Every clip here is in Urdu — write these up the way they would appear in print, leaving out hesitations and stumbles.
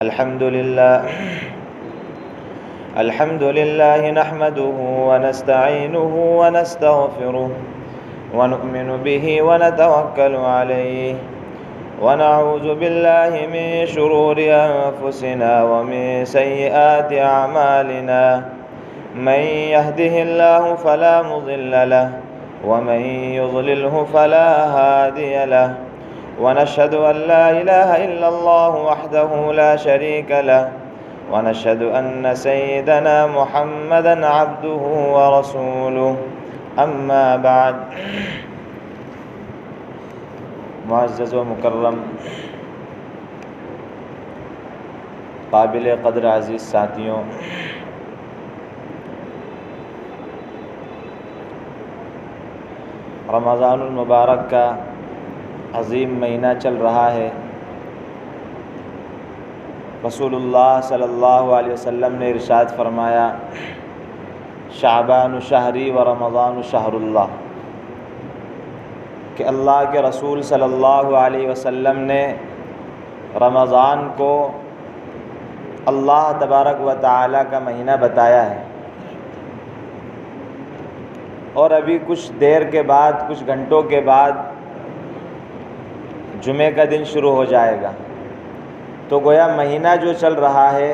الحمد لله نحمده ونستعينه ونستغفره ونؤمن به ونتوكل عليه ونعوذ بالله من شرور أنفسنا ومن سيئات أعمالنا من يهده الله فلا مضل له ومن يضلله فلا هادي له ونشهد أن لا إله إلا الله وحده لا شريك له ونشهد أن سيدنا محمدًا عبده ورسوله أما بعد۔ معزز و مکرم قابل قدر عزیز ساتھیوں، رمضان المبارک کا عظیم مہینہ چل رہا ہے۔ رسول اللہ صلی اللہ علیہ وسلم نے ارشاد فرمایا، شعبان شہری و رمضان شہر اللہ، کہ اللہ کے رسول صلی اللہ علیہ وسلم نے رمضان کو اللہ تبارک و تعالیٰ کا مہینہ بتایا ہے، اور ابھی کچھ دیر کے بعد، کچھ گھنٹوں کے بعد جمعے کا دن شروع ہو جائے گا۔ تو گویا مہینہ جو چل رہا ہے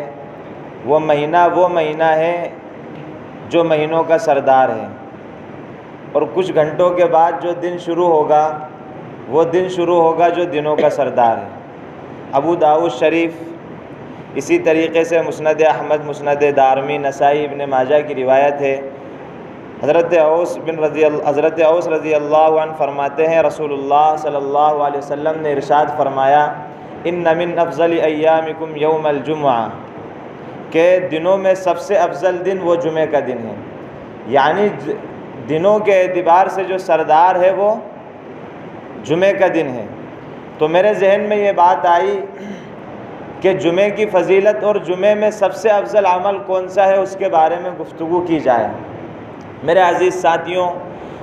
وہ مہینہ ہے جو مہینوں کا سردار ہے، اور کچھ گھنٹوں کے بعد جو دن شروع ہوگا وہ دن شروع ہوگا جو دنوں کا سردار ہے۔ ابو داؤد شریف، اسی طریقے سے مسند احمد، مسند دارمی، نسائی، ابن ماجہ کی روایت ہے۔ حضرت اوس رضی اللہ عنہ فرماتے ہیں، رسول اللہ صلی اللہ علیہ وسلم نے ارشاد فرمایا، ان من افضل ایامکم یوم الجمعہ، کہ دنوں میں سب سے افضل دن وہ جمعے کا دن ہے، یعنی دنوں کے اعتبار سے جو سردار ہے وہ جمعے کا دن ہے۔ تو میرے ذہن میں یہ بات آئی کہ جمعے کی فضیلت اور جمعے میں سب سے افضل عمل کون سا ہے، اس کے بارے میں گفتگو کی جائے۔ میرے عزیز ساتھیوں،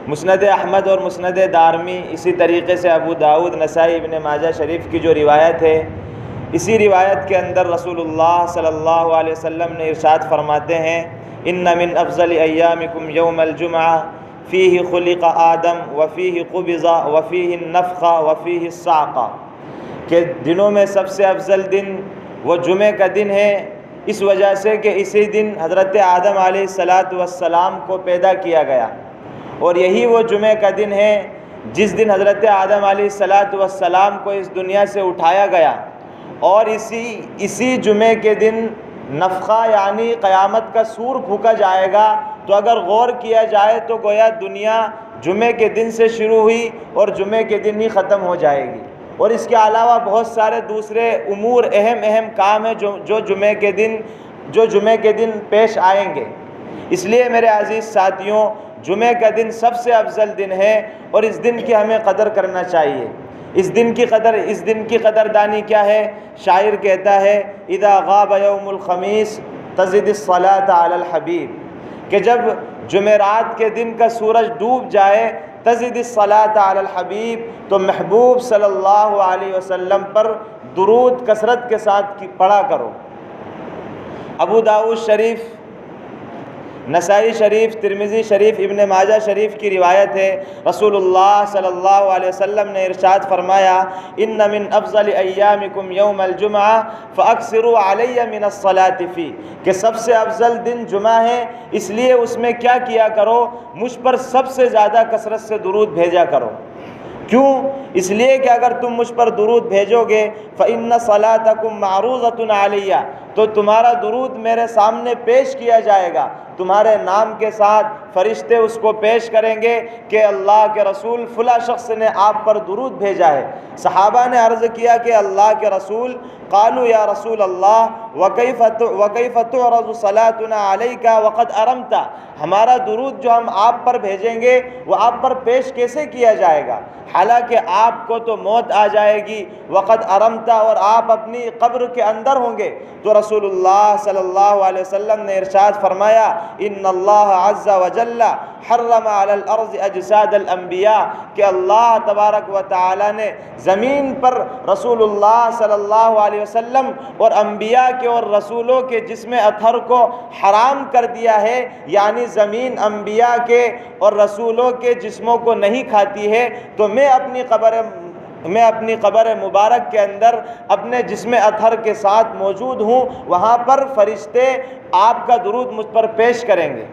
مسند احمد اور مسند دارمی، اسی طریقے سے ابو داؤد، نسائی، ابن ماجہ شریف کی جو روایت ہے، اسی روایت کے اندر رسول اللہ صلی اللہ علیہ وسلم نے ارشاد فرماتے ہیں، ان من افضل ایامکم یوم الجمعہ فیہ خلق آدم وفیہ قبض وفیہ النفخ وفیہ الصعقہ، کہ دنوں میں سب سے افضل دن وہ جمعے کا دن ہے، اس وجہ سے کہ اسی دن حضرت آدم علیہ السلام کو پیدا کیا گیا، اور یہی وہ جمعے کا دن ہے جس دن حضرت آدم علیہ السلام کو اس دنیا سے اٹھایا گیا، اور اسی جمعے کے دن نفخہ یعنی قیامت کا سور پھونکا جائے گا۔ تو اگر غور کیا جائے تو گویا دنیا جمعے کے دن سے شروع ہوئی اور جمعے کے دن ہی ختم ہو جائے گی، اور اس کے علاوہ بہت سارے دوسرے امور، اہم کام ہیں جو جمعے کے دن پیش آئیں گے۔ اس لیے میرے عزیز ساتھیوں، جمعے کا دن سب سے افضل دن ہے، اور اس دن کی ہمیں قدر کرنا چاہیے۔ اس دن کی قدردانی کیا ہے؟ شاعر کہتا ہے، اذا غاب یوم الخمیس تزد الصلاۃ علی الحبیب، کہ جب جمعرات کے دن کا سورج ڈوب جائے، تزد الصلاۃ علی الحبیب، تو محبوب صلی اللہ علیہ وسلم پر درود کثرت کے ساتھ پڑھا کرو۔ ابو داؤد شریف، نسائی شریف، ترمذی شریف، ابن ماجہ شریف کی روایت ہے، رسول اللہ صلی اللہ علیہ وسلم نے ارشاد فرمایا، ان من افضل ایامکم یوم الجمعہ فاکثروا علی من الصلاۃ فی، کہ سب سے افضل دن جمعہ ہے، اس لیے اس میں کیا کیا کرو، مجھ پر سب سے زیادہ کثرت سے درود بھیجا کرو۔ کیوں؟ اس لیے کہ اگر تم مجھ پر درود بھیجو گے فإن صلاتکم معروضۃ علیہ، تو تمہارا درود میرے سامنے پیش کیا جائے گا، تمہارے نام کے ساتھ فرشتے اس کو پیش کریں گے کہ اللہ کے رسول فلاں شخص نے آپ پر درود بھیجا ہے۔ صحابہ نے عرض کیا کہ اللہ کے رسول، قالوا یا رسول اللہ وکیف تعرض صلاتنا علیک وقد ارمت، ہمارا درود جو ہم آپ پر بھیجیں گے وہ آپ پر پیش کیسے کیا جائے گا، حالانکہ آپ کو تو موت آ جائے گی، وقد ارمت، اور آپ اپنی قبر کے اندر ہوں گے۔ تو رسول اللہ صلی اللہ علیہ وسلم نے ارشاد فرمایا، ان اللہ عز وجل حرم علی الارض اجساد الانبیاء، کہ اللہ تبارک و تعالی نے زمین پر رسول اللہ صلی اللہ علیہ وسلم اور انبیاء کے اور رسولوں کے جسم اطہر کو حرام کر دیا ہے، یعنی زمین انبیاء کے اور رسولوں کے جسموں کو نہیں کھاتی ہے، تو میں اپنی قبر مبارک کے اندر اپنے جسم اطہر کے ساتھ موجود ہوں، وہاں پر فرشتے آپ کا درود مجھ پر پیش کریں گے۔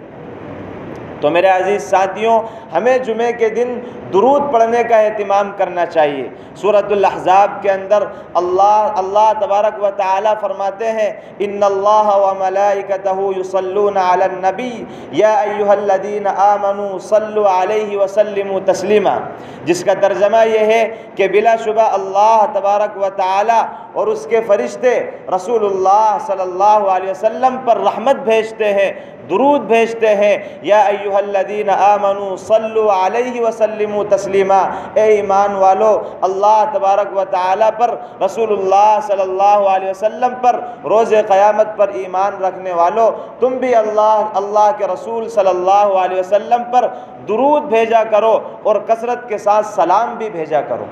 تو میرے عزیز ساتھیوں، ہمیں جمعے کے دن درود پڑھنے کا اہتمام کرنا چاہیے۔ سورۃ الاحزاب کے اندر اللہ تبارک و تعالی فرماتے ہیں ان اللہ وملائکتہ یصلون علی النبی یا ایھا الذین آمنوا صلوا علیہ وسلموا تسلیما، جس کا ترجمہ یہ ہے کہ بلا شبہ اللہ تبارک و تعالی اور اس کے فرشتے رسول اللہ صلی اللہ علیہ وسلم پر رحمت بھیجتے ہیں، درود بھیجتے ہیں۔ یا ایھا الذین آمنوا صلوا علیہ وسلموا تسلیما، اے ایمان والو، اللہ تبارک و تعالی پر، رسول اللہ صلی اللہ علیہ وسلم پر، روز قیامت پر ایمان رکھنے والو، تم بھی اللہ کے رسول صلی اللہ علیہ وسلم پر درود بھیجا کرو اور کثرت کے ساتھ سلام بھی بھیجا کرو۔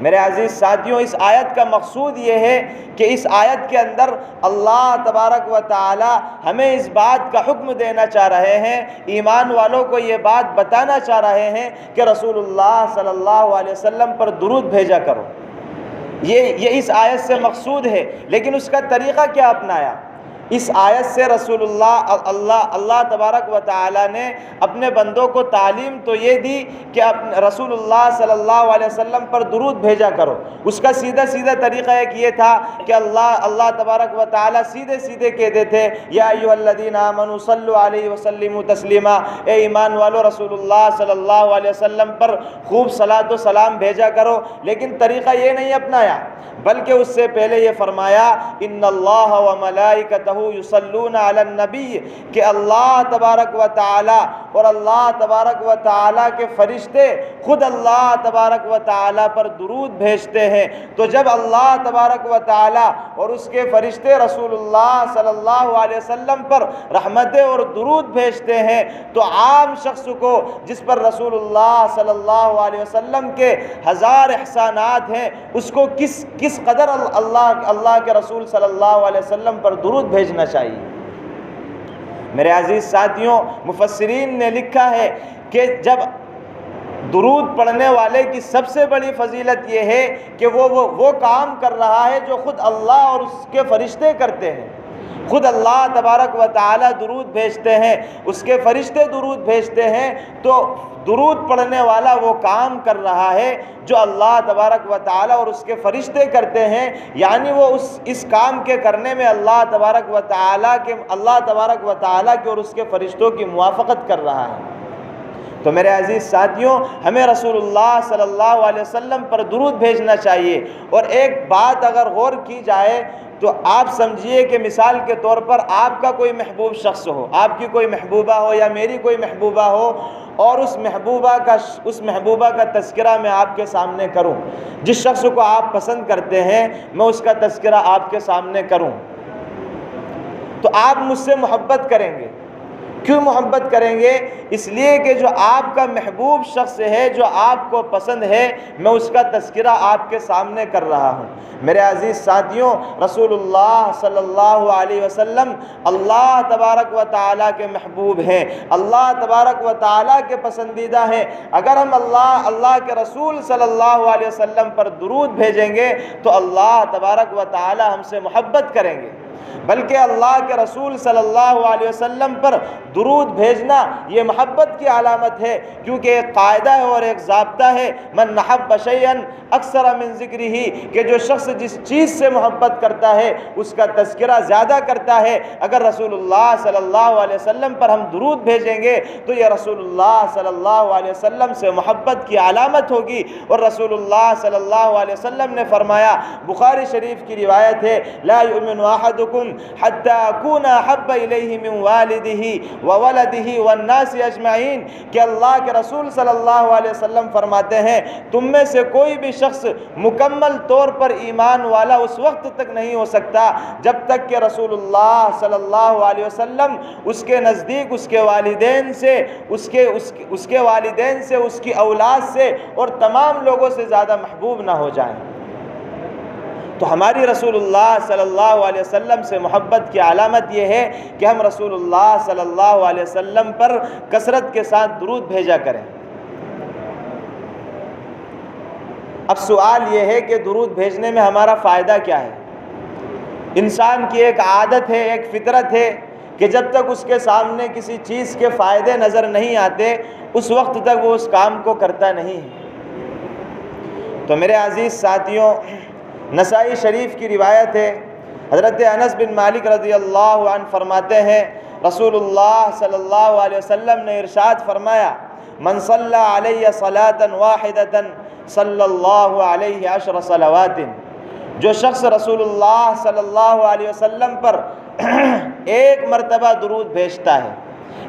میرے عزیز ساتھیوں، اس آیت کا مقصود یہ ہے کہ اس آیت کے اندر اللہ تبارک و تعالی ہمیں اس بات کا حکم دینا چاہ رہے ہیں، ایمان والوں کو یہ بات بتانا چاہ رہے ہیں کہ رسول اللہ صلی اللہ علیہ وسلم پر درود بھیجا کرو۔ یہ اس آیت سے مقصود ہے، لیکن اس کا طریقہ کیا اپنایا؟ اس آیت سے رسول اللہ تبارک و تعالی نے اپنے بندوں کو تعلیم تو یہ دی کہ رسول اللہ صلی اللہ علیہ وسلم پر درود بھیجا کرو۔ اس کا سیدھا طریقہ ایک یہ تھا کہ اللہ تبارک و تعالی سیدھے کہتے تھے یا ایھا الذین آمنوا صلوا علیہ وسلموا تسلیما، اے ایمان والو، رسول اللہ صلی اللہ علیہ وسلم پر خوب صلاۃ و سلام بھیجا کرو، لیکن طریقہ یہ نہیں اپنایا، بلکہ اس سے پہلے یہ فرمایا ان اللہ وملائکتہ یصلون علی النبی، کہ اللہ تبارک و تعالی اور اللہ تبارک و تعالی کے فرشتے خود اللہ تبارک و تعالی پر درود بھیجتے ہیں۔ تو جب اللہ تبارک و تعالی اور اس کے فرشتے رسول اللہ صلی اللہ علیہ وسلم پر رحمتیں اور درود بھیجتے ہیں، تو عام شخص کو جس پر رسول اللہ صلی اللہ علیہ وسلم کے ہزار احسانات ہیں، اس کو کس قدر اللہ کے رسول صلی اللہ علیہ وسلم پر درود بھیجنا چاہیے۔ میرے عزیز ساتھیوں، مفسرین نے لکھا ہے کہ جب درود پڑھنے والے کی سب سے بڑی فضیلت یہ ہے کہ وہ کام کر رہا ہے جو خود اللہ اور اس کے فرشتے کرتے ہیں۔ خود اللہ تبارک و تعالی درود بھیجتے ہیں، اس کے فرشتے درود بھیجتے ہیں، تو درود پڑھنے والا وہ کام کر رہا ہے جو اللہ تبارک و تعالی اور اس کے فرشتے کرتے ہیں، یعنی وہ اس کام کے کرنے میں اللہ تبارک و تعالی کے اور اس کے فرشتوں کی موافقت کر رہا ہے۔ تو میرے عزیز ساتھیوں، ہمیں رسول اللہ صلی اللہ علیہ وسلم پر درود بھیجنا چاہیے۔ اور ایک بات اگر غور کی جائے تو آپ سمجھیے کہ مثال کے طور پر آپ کا کوئی محبوب شخص ہو، آپ کی کوئی محبوبہ ہو یا میری کوئی محبوبہ ہو، اور اس محبوبہ کا تذکرہ میں آپ کے سامنے کروں، جس شخص کو آپ پسند کرتے ہیں میں اس کا تذکرہ آپ کے سامنے کروں، تو آپ مجھ سے محبت کریں گے۔ کیوں محبت کریں گے؟ اس لیے کہ جو آپ کا محبوب شخص ہے، جو آپ کو پسند ہے، میں اس کا تذکرہ آپ کے سامنے کر رہا ہوں۔ میرے عزیز ساتھیوں، رسول اللہ صلی اللہ علیہ وسلم اللہ تبارک و تعالیٰ کے محبوب ہیں، اللہ تبارک و تعالیٰ کے پسندیدہ ہیں۔ اگر ہم اللہ کے رسول صلی اللہ علیہ وسلم پر درود بھیجیں گے تو اللہ تبارک و تعالیٰ ہم سے محبت کریں گے، بلکہ اللہ کے رسول صلی اللہ علیہ وسلم پر درود بھیجنا یہ محبت کی علامت ہے، کیونکہ ایک قاعدہ ہے اور ایک ضابطہ ہے، من نحب شیئا اکثر من ذکرہ، کہ جو شخص جس چیز سے محبت کرتا ہے اس کا تذکرہ زیادہ کرتا ہے۔ اگر رسول اللہ صلی اللہ علیہ وسلم پر ہم درود بھیجیں گے تو یہ رسول اللہ صلی اللہ علیہ وسلم سے محبت کی علامت ہوگی۔ اور رسول اللہ صلی اللہ علیہ وسلم نے فرمایا، بخاری شریف کی روایت ہے، لا یؤمن احدکم أحدكم حتى أكون أحب إليه من والده وولده والناس أجمعين کہ اللہ کے رسول صلی اللہ علیہ وسلم فرماتے ہیں تم میں سے کوئی بھی شخص مکمل طور پر ایمان والا اس وقت تک نہیں ہو سکتا جب تک کہ رسول اللہ صلی اللہ علیہ وسلم اس کے نزدیک اس کے والدین سے اس کی اولاد سے اور تمام لوگوں سے زیادہ محبوب نہ ہو جائیں۔ تو ہماری رسول اللہ صلی اللہ علیہ وسلم سے محبت کی علامت یہ ہے کہ ہم رسول اللہ صلی اللہ علیہ وسلم پر کثرت کے ساتھ درود بھیجا کریں۔ اب سوال یہ ہے کہ درود بھیجنے میں ہمارا فائدہ کیا ہے؟ انسان کی ایک عادت ہے، ایک فطرت ہے کہ جب تک اس کے سامنے کسی چیز کے فائدے نظر نہیں آتے اس وقت تک وہ اس کام کو کرتا نہیں ہے۔ تو میرے عزیز ساتھیوں، نسائی شریف کی روایت ہے، حضرت انس بن مالک رضی اللہ عنہ فرماتے ہیں رسول اللہ صلی اللہ علیہ وسلم نے ارشاد فرمایا من صلی علیہ صلاۃ واحدۃ صلی اللہ علیہ عشر صلوات، جو شخص رسول اللہ صلی اللہ علیہ وسلم پر ایک مرتبہ درود بھیجتا ہے،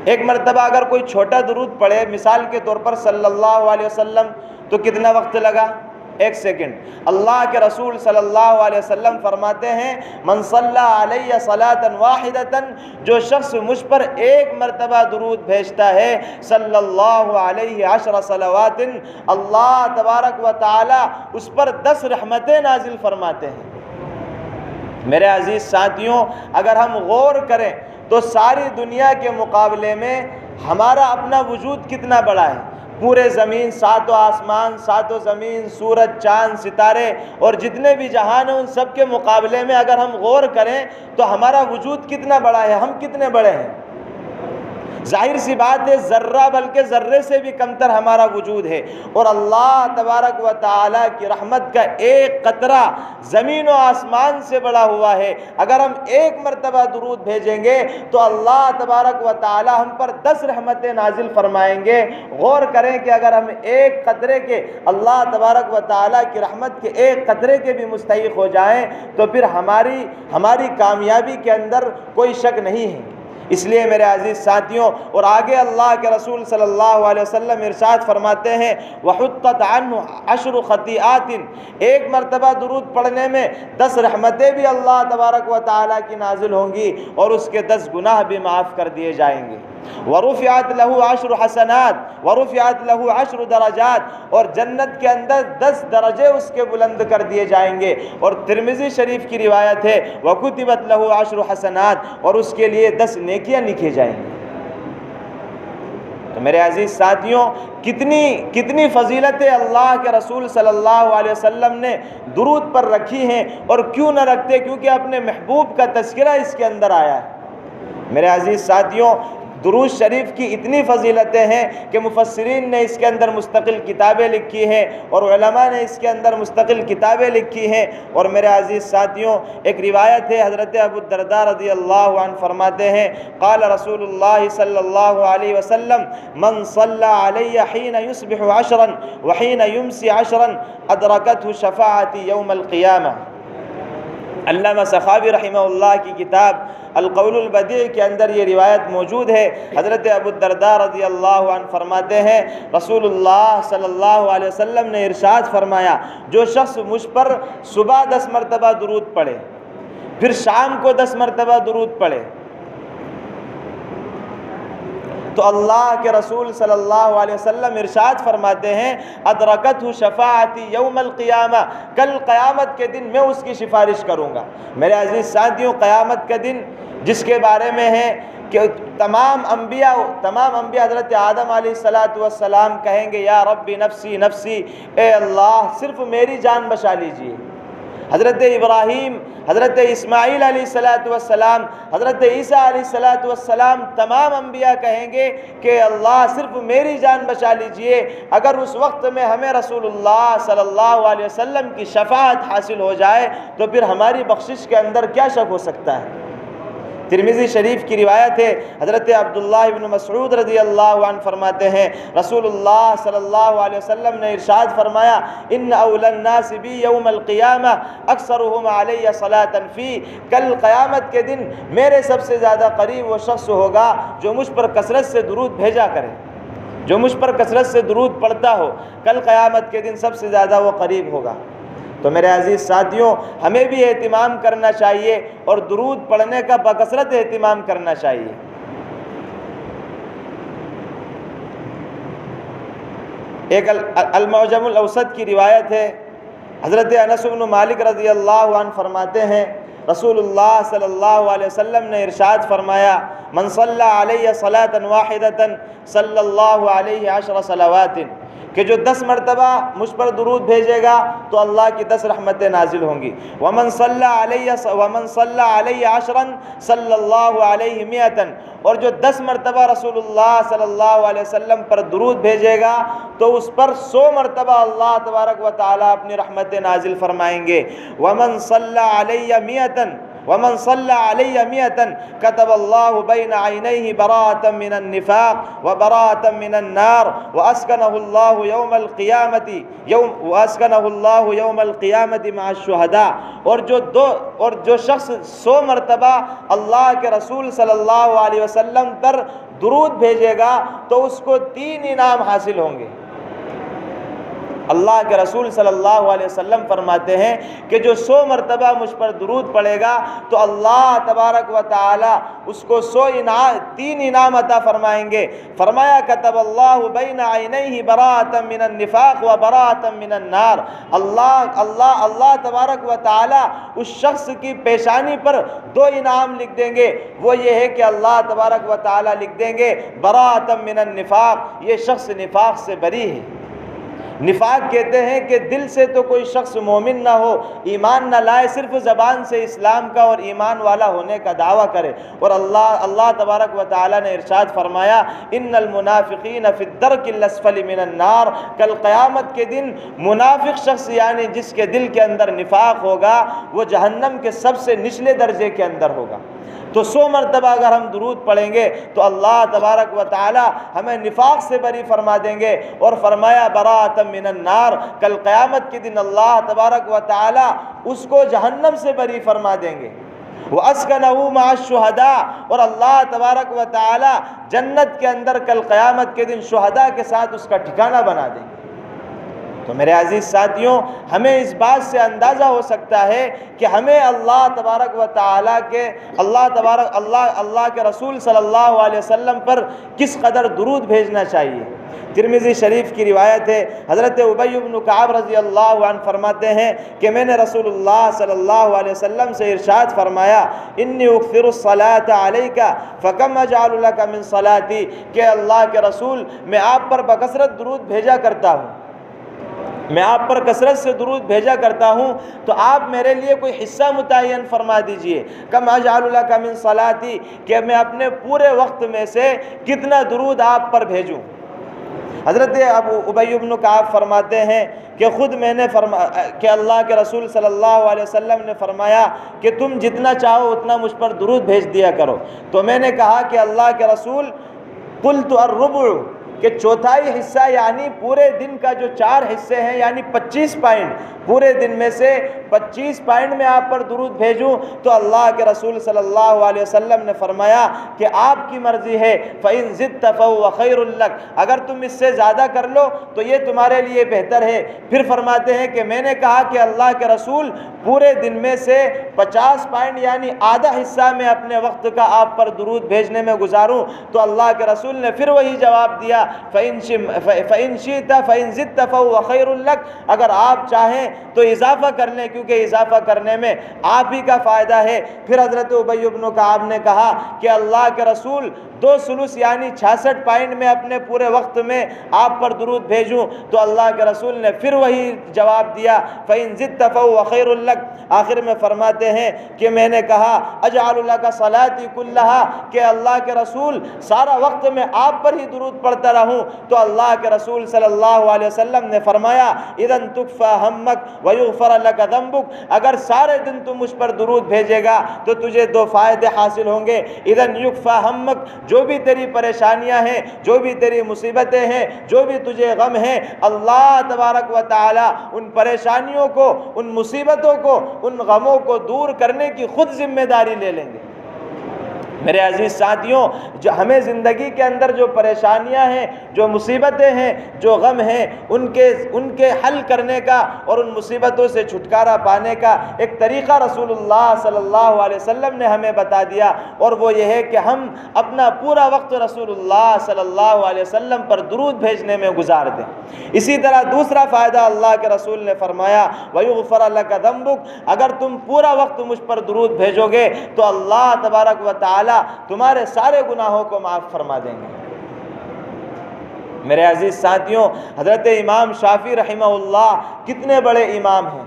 ایک مرتبہ اگر کوئی چھوٹا درود پڑھے مثال کے طور پر صلی اللہ علیہ وسلم تو کتنا وقت لگا؟ 1 سیکنڈ۔ اللہ کے رسول صلی اللہ علیہ وسلم فرماتے ہیں من صلی علیہ صلاۃ واحدۃ، جو شخص مجھ پر ایک مرتبہ درود بھیجتا ہے صلی اللہ علیہ عشر صلوات، اللہ تبارک و تعالی اس پر 10 رحمتیں نازل فرماتے ہیں۔ میرے عزیز ساتھیوں، اگر ہم غور کریں تو ساری دنیا کے مقابلے میں ہمارا اپنا وجود کتنا بڑا ہے۔ پورے زمین، 7 آسمان، 7 زمین، سورج، چاند، ستارے اور جتنے بھی جہان ہیں ان سب کے مقابلے میں اگر ہم غور کریں تو ہمارا وجود کتنا بڑا ہے، ہم کتنے بڑے ہیں۔ ظاہر سی بات ہے ذرہ بلکہ ذرے سے بھی کمتر ہمارا وجود ہے، اور اللہ تبارک و تعالیٰ کی رحمت کا ایک قطرہ زمین و آسمان سے بڑا ہوا ہے۔ اگر ہم ایک مرتبہ درود بھیجیں گے تو اللہ تبارک و تعالیٰ ہم پر 10 رحمتیں نازل فرمائیں گے۔ غور کریں کہ اگر ہم ایک قطرے کے اللہ تبارک و تعالیٰ کی رحمت کے ایک قطرے کے بھی مستحق ہو جائیں تو پھر ہماری کامیابی کے اندر کوئی شک نہیں ہے۔ اس لیے میرے عزیز ساتھیوں، اور آگے اللہ کے رسول صلی اللہ علیہ وسلم ارشاد فرماتے ہیں وَحُطَّتْ عَنْهُ 10 خطیئات، ایک مرتبہ درود پڑھنے میں 10 رحمتیں بھی اللہ تبارک و تعالیٰ کی نازل ہوں گی اور اس کے 10 گناہ بھی معاف کر دیے جائیں گے۔ وَرُفِعَتْ لَهُ 10 حسنات وَرُفِعَتْ لَهُ 10 درجات، اور جنت کے اندر 10 درجے اس کے بلند کر دیے جائیں گے۔ اور ترمذی شریف کی روایت ہے وَكُتِبَتْ لَهُ 10 حسنات، اور اس کے لیے 10 نیکیاں لکھی جائیں گی۔ تو میرے عزیز ساتھیوں، کتنی فضیلتیں اللہ کے رسول صلی اللہ علیہ وسلم نے درود پر رکھی ہیں، اور کیوں نہ رکھتے، کیونکہ اپنے محبوب کا تذکرہ اس کے اندر آیا ہے۔ میرے عزیز ساتھیوں، درود شریف کی اتنی فضیلتیں ہیں کہ مفسرین نے اس کے اندر مستقل کتابیں لکھی ہیں اور علماء نے اس کے اندر مستقل کتابیں لکھی ہیں۔ اور میرے عزیز ساتھیوں، ایک روایت ہے حضرت ابو الدرداء رضی اللہ عنہ فرماتے ہیں قال رسول اللہ صلی اللہ علیہ وسلم من صلی علی حین یصبح 10 وحین یمسی 10 ادرکتہ شفاعتی یوم القیامہ۔ علامہ سخاوی رحمہ اللہ کی کتاب القول البدیع کے اندر یہ روایت موجود ہے۔ حضرت ابو الدرداء رضی اللہ عنہ فرماتے ہیں رسول اللہ صلی اللہ علیہ وسلم نے ارشاد فرمایا جو شخص مجھ پر صبح 10 مرتبہ درود پڑھے، پھر شام کو 10 مرتبہ درود پڑھے، تو اللہ کے رسول صلی اللہ علیہ وسلم ارشاد فرماتے ہیں ادرکتہ شفاعتی یوم القیامہ، کل قیامت کے دن میں اس کی سفارش کروں گا۔ میرے عزیز ساتھیوں، قیامت کا دن جس کے بارے میں ہے کہ تمام انبیاء حضرت آدم علیہ السلام کہیں گے یا ربی نفسی نفسی، اے اللہ صرف میری جان بچا لیجئے۔ حضرت ابراہیم، حضرت اسماعیل علیہ السلام، حضرت عیسیٰ علیہ السلام، تمام انبیاء کہیں گے کہ اللہ صرف میری جان بچا لیجئے۔ اگر اس وقت میں ہمیں رسول اللہ صلی اللہ علیہ وسلم کی شفاعت حاصل ہو جائے تو پھر ہماری بخشش کے اندر کیا شک ہو سکتا ہے۔ ترمذی شریف کی روایت ہے، حضرت عبداللہ ابن مسعود رضی اللہ عنہ فرماتے ہیں رسول اللہ صلی اللہ علیہ وسلم نے ارشاد فرمایا ان اولی الناس بی یوم القیامہ اکثرهم علی صلاۃ فی، کل قیامت کے دن میرے سب سے زیادہ قریب وہ شخص ہوگا جو مجھ پر کثرت سے درود بھیجا کرے، جو مجھ پر کثرت سے درود پڑھتا ہو، کل قیامت کے دن سب سے زیادہ وہ قریب ہوگا۔ تو میرے عزیز ساتھیوں، ہمیں بھی اہتمام کرنا چاہیے اور درود پڑھنے کا بکثرت اہتمام کرنا چاہیے۔ ایک المعجم الاوسط کی روایت ہے، حضرت انس بن مالک رضی اللہ عنہ فرماتے ہیں رسول اللہ صلی اللہ علیہ وسلم نے ارشاد فرمایا من صلی علیہ صلاۃ واحدۃ صلی اللہ علیہ عشر صلوات، کہ جو 10 مرتبہ مجھ پر درود بھیجے گا تو اللہ کی 10 رحمتیں نازل ہوں گی۔ ومن صلی علیہ عشرا صلی اللہ علیہ مئۃ، اور جو 10 مرتبہ رسول اللہ صلی اللہ علیہ وسلم پر درود بھیجے گا تو اس پر 100 مرتبہ اللہ تبارک و تعالیٰ اپنی رحمتیں نازل فرمائیں گے۔ ومن صلی علیہ مئۃ كتب اللہ بین عینیہ براءۃ من النفاق وبراءۃ من النار واسکنہ اللہ یوم القیامۃ مع الشہداء، اور جو شخص 100 مرتبہ اللہ کے رسول صلی اللہ علیہ وسلم پر درود بھیجے گا تو اس کو 3 انعام حاصل ہوں گے۔ اللہ کے رسول صلی اللہ علیہ وسلم فرماتے ہیں کہ جو 100 مرتبہ مجھ پر درود پڑے گا تو اللہ تبارک و تعالی اس کو 3 انعام عطا فرمائیں گے۔ فرمایا کتب اللہ بین عینیہ براءۃ من النفاق و براءۃ من النار، اللہ تبارک و تعالی اس شخص کی پیشانی پر 2 انعام لکھ دیں گے، وہ یہ ہے کہ اللہ تبارک و تعالی لکھ دیں گے براءۃ من النفاق، یہ شخص نفاق سے بری ہے۔ نفاق کہتے ہیں کہ دل سے تو کوئی شخص مومن نہ ہو، ایمان نہ لائے، صرف زبان سے اسلام کا اور ایمان والا ہونے کا دعویٰ کرے، اور اللہ تبارک و تعالی نے ارشاد فرمایا ان المنافقین فی الدرک الاسفل من النار، کل قیامت کے دن منافق شخص یعنی جس کے دل کے اندر نفاق ہوگا وہ جہنم کے سب سے نچلے درجے کے اندر ہوگا۔ تو 100 مرتبہ اگر ہم درود پڑھیں گے تو اللہ تبارک و تعالی ہمیں نفاق سے بری فرما دیں گے، اور فرمایا براءۃ من النار، کل قیامت کے دن اللہ تبارک و تعالی اس کو جہنم سے بری فرما دیں گے۔ وَأَسْكَنَهُ مَعَ الشُّهَدَاء، اور اللہ تبارک و تعالی جنت کے اندر کل قیامت کے دن شہداء کے ساتھ اس کا ٹھکانہ بنا دیں گے۔ تو میرے عزیز ساتھیوں، ہمیں اس بات سے اندازہ ہو سکتا ہے کہ ہمیں اللہ تبارک و تعالیٰ کے اللہ کے رسول صلی اللہ علیہ وسلم پر کس قدر درود بھیجنا چاہیے۔ ترمذی شریف کی روایت ہے، حضرت ابی بن کعب رضی اللہ عنہ فرماتے ہیں کہ میں نے رسول اللہ صلی اللہ علیہ وسلم سے ارشاد فرمایا انی اکثر الصلاۃ علیک فکم اجعل لک من صلاتی، کہ اللہ کے رسول میں آپ پر بکثرت درود بھیجا کرتا ہوں، میں آپ پر کثرت سے درود بھیجا کرتا ہوں، تو آپ میرے لیے کوئی حصہ متعین فرما دیجئے۔ کم اجعل لک من صلاتی، کہ میں اپنے پورے وقت میں سے کتنا درود آپ پر بھیجوں۔ حضرت ابی بن کعب فرماتے ہیں کہ خود میں نے کہ اللہ کے رسول صلی اللہ علیہ وسلم نے فرمایا کہ تم جتنا چاہو اتنا مجھ پر درود بھیج دیا کرو۔ تو میں نے کہا کہ اللہ کے رسول قلت الربع، کہ چوتھائی حصہ یعنی پورے دن کا جو 4 حصے ہیں یعنی 25 پوائنٹ، پورے دن میں سے 25 پوائنٹ میں آپ پر درود بھیجوں۔ تو اللہ کے رسول صلی اللہ علیہ وسلم نے فرمایا کہ آپ کی مرضی ہے، فَإِن زِدْتَ فَهُوَ خَيْرٌ لَكَ، اگر تم اس سے زیادہ کر لو تو یہ تمہارے لیے بہتر ہے۔ پھر فرماتے ہیں کہ میں نے کہا کہ اللہ کے رسول پورے دن میں سے 50 پوائنٹ یعنی آدھا حصہ میں اپنے وقت کا آپ پر درود بھیجنے میں گزاروں۔ تو اللہ کے رسول نے پھر وہی جواب دیا فَإِن شِئْتَ فَإِن زِدْتَ فَهُوَ خَيْرٌ لَكَ، اگر آپ چاہیں تو اضافہ کر لیں کیونکہ اضافہ کرنے میں آپ ہی کا فائدہ ہے۔ پھر حضرت ابی بن کعب نے کہا کہ اللہ کے رسول 2 ثلث یعنی 66 پوائنٹ میں اپنے پورے وقت میں آپ پر درود بھیجوں۔ تو اللہ کے رسول نے پھر وہی جواب دیا فَإِن زِدْتَ فَهُوَ خَيْرٌ لَكَ۔ آخر میں فرماتے ہیں کہ میں نے کہا اجعل لک صلاتی کلھا، کہ اللہ کے رسول سارا وقت میں آپ پر ہی درود پڑھتا رہا ہوں تو اللہ کے رسول صلی اللہ علیہ وسلم نے فرمایا اذن تکفی ہمک ویغفر لک ذنبک، اگر سارے دن تم مجھ پر درود بھیجے گا تو تجھے دو فائدے حاصل ہوں گے۔ اذن یکفی ہمک، جو بھی تیری پریشانیاں ہیں، جو بھی تیری مصیبتیں ہیں، جو بھی تجھے غم ہیں، اللہ تبارک و تعالی ان پریشانیوں کو، ان مصیبتوں کو، ان غموں کو دور کرنے کی خود ذمہ داری لے لیں گے۔ میرے عزیز ساتھیوں، جو ہمیں زندگی کے اندر جو پریشانیاں ہیں، جو مصیبتیں ہیں، جو غم ہیں، ان کے حل کرنے کا اور ان مصیبتوں سے چھٹکارا پانے کا ایک طریقہ رسول اللہ صلی اللہ علیہ وسلم نے ہمیں بتا دیا، اور وہ یہ ہے کہ ہم اپنا پورا وقت رسول اللہ صلی اللہ علیہ وسلم پر درود بھیجنے میں گزار دیں۔ اسی طرح دوسرا فائدہ اللہ کے رسول نے فرمایا وَيُغْفَرَ لَكَ ذَنبُكَ، اگر تم پورا وقت مجھ پر درود بھیجو گے تو اللہ تبارک و تعالی تمہارے سارے گناہوں کو معاف فرما دیں گے۔ میرے عزیز ساتھیوں، حضرت امام شافعی رحمہ اللہ کتنے بڑے امام ہیں،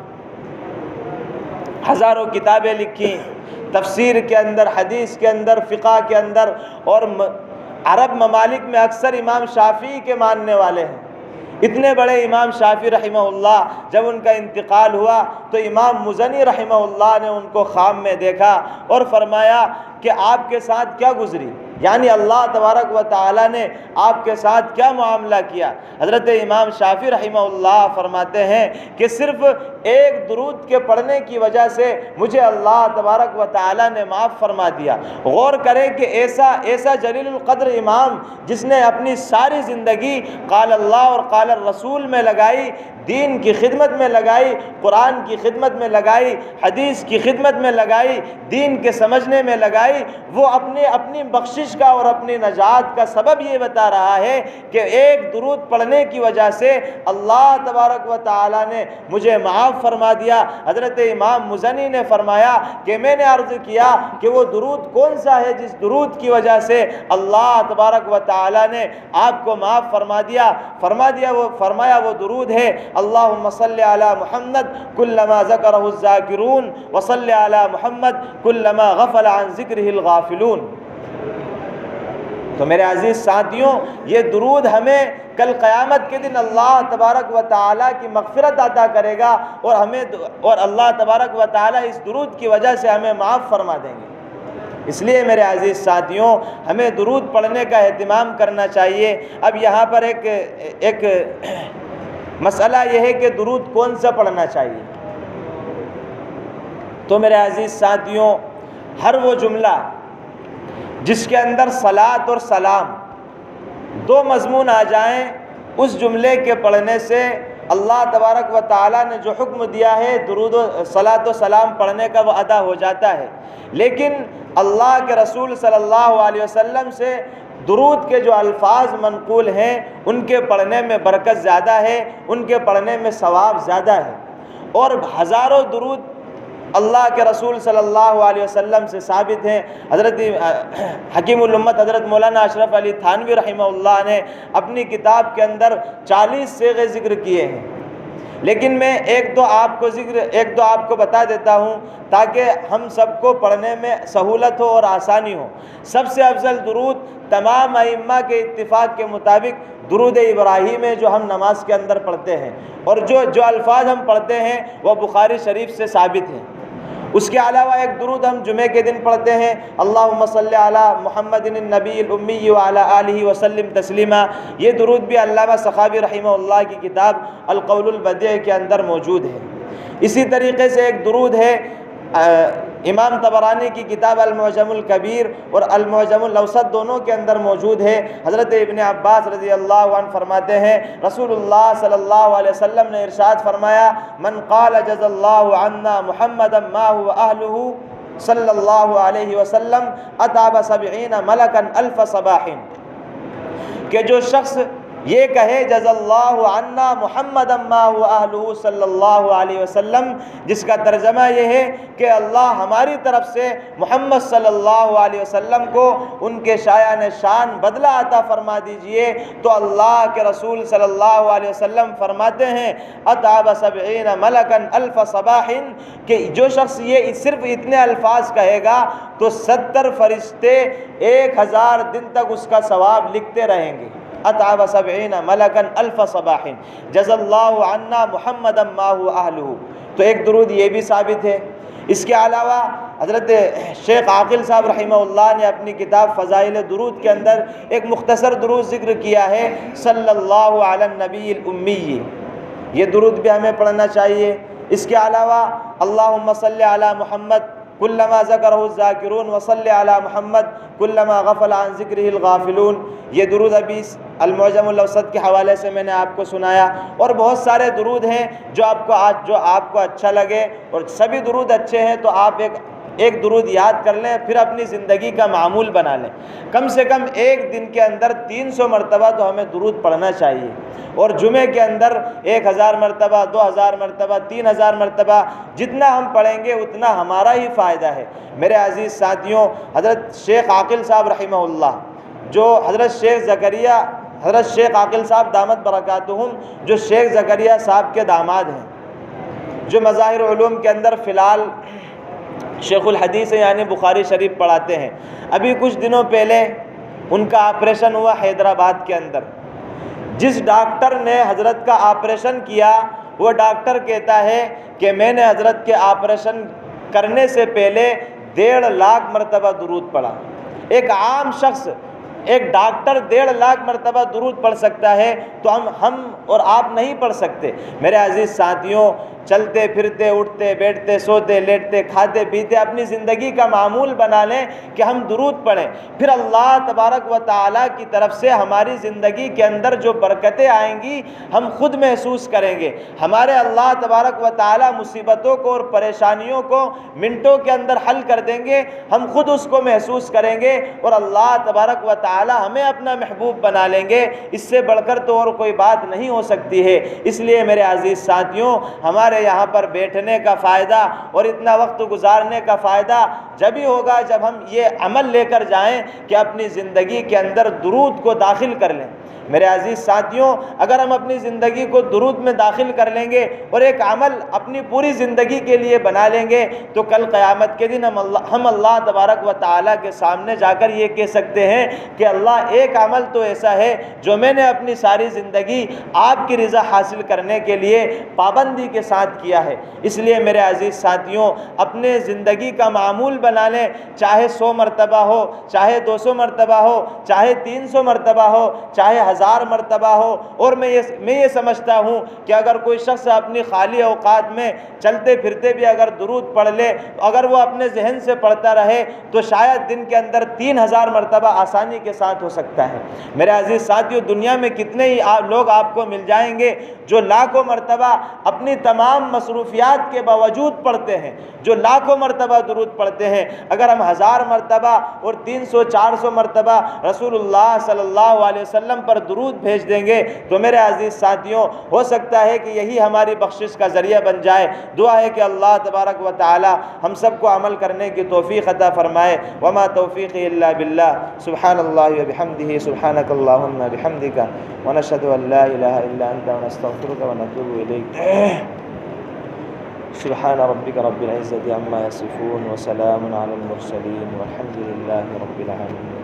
ہزاروں کتابیں لکھی، تفسیر کے اندر، حدیث کے اندر، فقہ کے اندر، اور عرب ممالک میں اکثر امام شافعی کے ماننے والے ہیں۔ اتنے بڑے امام شافعی رحمہ اللہ، جب ان کا انتقال ہوا تو امام مزنی رحمہ اللہ نے ان کو خواب میں دیکھا اور فرمایا کہ آپ کے ساتھ کیا گزری، یعنی اللہ تبارک و تعالی نے آپ کے ساتھ کیا معاملہ کیا۔ حضرت امام شافعی رحمہ اللہ فرماتے ہیں کہ صرف ایک درود کے پڑھنے کی وجہ سے مجھے اللہ تبارک و تعالی نے معاف فرما دیا۔ غور کریں کہ ایسا جلیل القدر امام جس نے اپنی ساری زندگی قال اللہ اور قال الرسول میں لگائی، دین کی خدمت میں لگائی، قرآن کی خدمت میں لگائی، حدیث کی خدمت میں لگائی، دین کے سمجھنے میں لگائی، وہ اپنی بخشش کا اور اپنی نجات کا سبب یہ بتا رہا ہے کہ ایک درود پڑھنے کی وجہ سے اللہ تبارک و تعالی نے مجھے معاف فرما دیا۔ حضرت امام مزنی نے فرمایا کہ میں نے عرض کیا کہ وہ درود کون سا ہے جس درود کی وجہ سے اللہ تبارک و تعالی نے آپ کو معاف فرمایا وہ درود ہے اللہم صلی علی محمد کلما ذکرہ الذاکرون وصلی علی محمد کلما غفل عن ذکرہ الغافلون۔ تو میرے عزیز ساتھیوں، یہ درود ہمیں کل قیامت کے دن اللہ تبارک و تعالیٰ کی مغفرت عطا کرے گا، اور اللہ تبارک و تعالیٰ اس درود کی وجہ سے ہمیں معاف فرما دیں گے۔ اس لیے میرے عزیز ساتھیوں، ہمیں درود پڑھنے کا اہتمام کرنا چاہیے۔ اب یہاں پر ایک مسئلہ یہ ہے کہ درود کون سا پڑھنا چاہیے۔ تو میرے عزیز ساتھیوں، ہر وہ جملہ جس کے اندر صلاۃ اور سلام دو مضمون آ جائیں، اس جملے کے پڑھنے سے اللہ تبارک و تعالیٰ نے جو حکم دیا ہے درود و صلاۃ و سلام پڑھنے کا وہ ادا ہو جاتا ہے۔ لیکن اللہ کے رسول صلی اللہ علیہ وسلم سے درود کے جو الفاظ منقول ہیں ان کے پڑھنے میں برکت زیادہ ہے، ان کے پڑھنے میں ثواب زیادہ ہے، اور ہزاروں درود اللہ کے رسول صلی اللہ علیہ وسلم سے ثابت ہیں۔ حضرت حکیم الامت حضرت مولانا اشرف علی تھانوی رحمہ اللہ نے اپنی کتاب کے اندر 40 صیغے ذکر کیے ہیں، لیکن میں ایک دو آپ کو بتا دیتا ہوں تاکہ ہم سب کو پڑھنے میں سہولت ہو اور آسانی ہو۔ سب سے افضل درود تمام ائمہ کے اتفاق کے مطابق درود ابراہیم ہے، جو ہم نماز کے اندر پڑھتے ہیں، اور جو الفاظ ہم پڑھتے ہیں وہ بخاری شریف سے ثابت ہیں۔ اس کے علاوہ ایک درود ہم جمعے کے دن پڑھتے ہیں، اللہم صلی علی محمد النبی الامی وعلی آلہ وسلم تسلیما۔ یہ درود بھی علامہ سخاوی رحمہ اللہ کی کتاب القول البدیع کے اندر موجود ہے۔ اسی طریقے سے ایک درود ہے امام طبرانی کی کتاب المعجم الکبیر اور المعجم الاوسط دونوں کے اندر موجود ہے۔ حضرت ابن عباس رضی اللہ عنہ فرماتے ہیں رسول اللہ صلی اللہ علیہ وسلم نے ارشاد فرمایا من قال جزا اللہ عنا محمدا ما هو اہلہ صلی اللہ علیہ وسلم اتى ب70 ملکا الف صباح، کہ جو شخص یہ کہے جزا اللہ عنا محمد ما هو اہلہ صلی اللہ علیہ وسلم، جس کا ترجمہ یہ ہے کہ اللہ ہماری طرف سے محمد صلی اللہ علیہ وسلم کو ان کے شایان شان بدلہ عطا فرما دیجئے، تو اللہ کے رسول صلی اللہ علیہ وسلم فرماتے ہیں اتى ب70 ملکا الف صباح، کہ جو شخص یہ صرف اتنے الفاظ کہے گا تو 70 فرشتے 1000 دن تک اس کا ثواب لکھتے رہیں گے۔ اتعب 70 ملکا الف صباح جزا اللہ عنا محمدا ما هو اہلہ. تو ایک درود یہ بھی ثابت ہے. اس کے علاوہ حضرت شیخ عاقل صاحب رحمہ اللہ نے اپنی کتاب فضائل درود کے اندر ایک مختصر درود ذکر کیا ہے، صلی اللہ علی النبی الامی. یہ درود بھی ہمیں پڑھنا چاہیے. اس کے علاوہ اللہم صلی علی محمد کلما ذکرہ الذاکرون وصلی علی محمد کلما غفل عن ذکرہ الغافلون. یہ درود ابھی المعجم الاوسط کے حوالے سے میں نے آپ کو سنایا. اور بہت سارے درود ہیں جو آپ کو اچھا لگے، اور سبھی درود اچھے ہیں تو آپ ایک درود یاد کر لیں، پھر اپنی زندگی کا معمول بنا لیں. کم سے کم ایک دن کے اندر 300 مرتبہ تو ہمیں درود پڑھنا چاہیے، اور جمعے کے اندر 1000 مرتبہ، 2000 مرتبہ، 3000 مرتبہ جتنا ہم پڑھیں گے اتنا ہمارا ہی فائدہ ہے. میرے عزیز ساتھیوں، حضرت شیخ عاقل صاحب رحمہ اللہ، جو حضرت شیخ عاقل صاحب دامت برکاتہم، جو شیخ زکریا صاحب کے داماد ہیں، جو مظاہر علوم کے اندر فی الحال شیخ الحدیث یعنی بخاری شریف پڑھاتے ہیں. ابھی کچھ دنوں پہلے ان کا آپریشن ہوا حیدرآباد کے اندر. جس ڈاکٹر نے حضرت کا آپریشن کیا، وہ ڈاکٹر کہتا ہے کہ میں نے حضرت کے آپریشن کرنے سے پہلے 1.5 لاکھ مرتبہ درود پڑھا. ایک عام شخص، ایک ڈاکٹر 1.5 لاکھ مرتبہ درود پڑھ سکتا ہے تو ہم اور آپ نہیں پڑھ سکتے. میرے عزیز ساتھیوں، چلتے پھرتے، اٹھتے بیٹھتے، سوتے لیٹتے، کھاتے پیتے اپنی زندگی کا معمول بنا لیں کہ ہم درود پڑھیں. پھر اللہ تبارک و تعالیٰ کی طرف سے ہماری زندگی کے اندر جو برکتیں آئیں گی ہم خود محسوس کریں گے. ہمارے اللہ تبارک و تعالیٰ مصیبتوں کو اور پریشانیوں کو منٹوں کے اندر حل کر دیں گے، ہم خود اس کو محسوس کریں گے، اور اللہ تبارک و تعالیٰ ہمیں اپنا محبوب بنا لیں گے. اس سے بڑھ کر تو اور کوئی بات نہیں ہو سکتی ہے. اس لیے میرے عزیز ساتھیوں، ہمارے یہاں پر بیٹھنے کا فائدہ اور اتنا وقت گزارنے کا فائدہ جبھی ہوگا جب ہم یہ عمل لے کر جائیں کہ اپنی زندگی کے اندر درود کو داخل کر لیں. میرے عزیز ساتھیوں، اگر ہم اپنی زندگی کو درود میں داخل کر لیں گے اور ایک عمل اپنی پوری زندگی کے لیے بنا لیں گے تو کل قیامت کے دن ہم اللہ تبارک و تعالیٰ کے سامنے جا کر یہ کہہ سکتے ہیں کہ اللہ، ایک عمل تو ایسا ہے جو میں نے اپنی ساری زندگی آپ کی رضا حاصل کرنے کے لیے پابندی کے ساتھ کیا ہے. اس لیے میرے عزیز ساتھیوں، اپنے زندگی کا معمول بنا لیں، چاہے 100 مرتبہ ہو، چاہے 200 مرتبہ ہو، چاہے 300 مرتبہ ہو، چاہے 1000 مرتبہ ہو. اور میں یہ سمجھتا ہوں کہ اگر کوئی شخص اپنی خالی اوقات میں چلتے پھرتے بھی اگر درود پڑھ لے، اگر وہ اپنے ذہن سے پڑھتا رہے تو شاید دن کے اندر 3000 مرتبہ آسانی کے ساتھ ہو سکتا ہے. میرے عزیز ساتھیوں، دنیا میں کتنے ہی لوگ آپ کو مل جائیں گے جو لاکھوں مرتبہ اپنی تمام مصروفیات کے باوجود پڑھتے ہیں، جو لاکھوں مرتبہ درود پڑھتے ہیں. اگر ہم 1000 مرتبہ اور 300 400 مرتبہ رسول اللہ صلی اللہ علیہ وسلم پر درود بھیج دیں گے تو میرے عزیز ساتھیوں، ہو سکتا ہے کہ یہی ہماری بخشش کا ذریعہ بن جائے. دعا ہے کہ اللہ تبارک و تعالی ہم سب کو عمل کرنے کی توفیق عطا فرمائے. وما توفیقی الا باللہ. سبحان اللہ و بحمدہ، سبحانک اللہم بحمدک، ونشہد ان لا الہ الا انت، ونستغفرک ونتوب الیک. سبحان ربک رب العزة عما یصفون، وسلام علی المرسلین، والحمد للہ رب العالمین.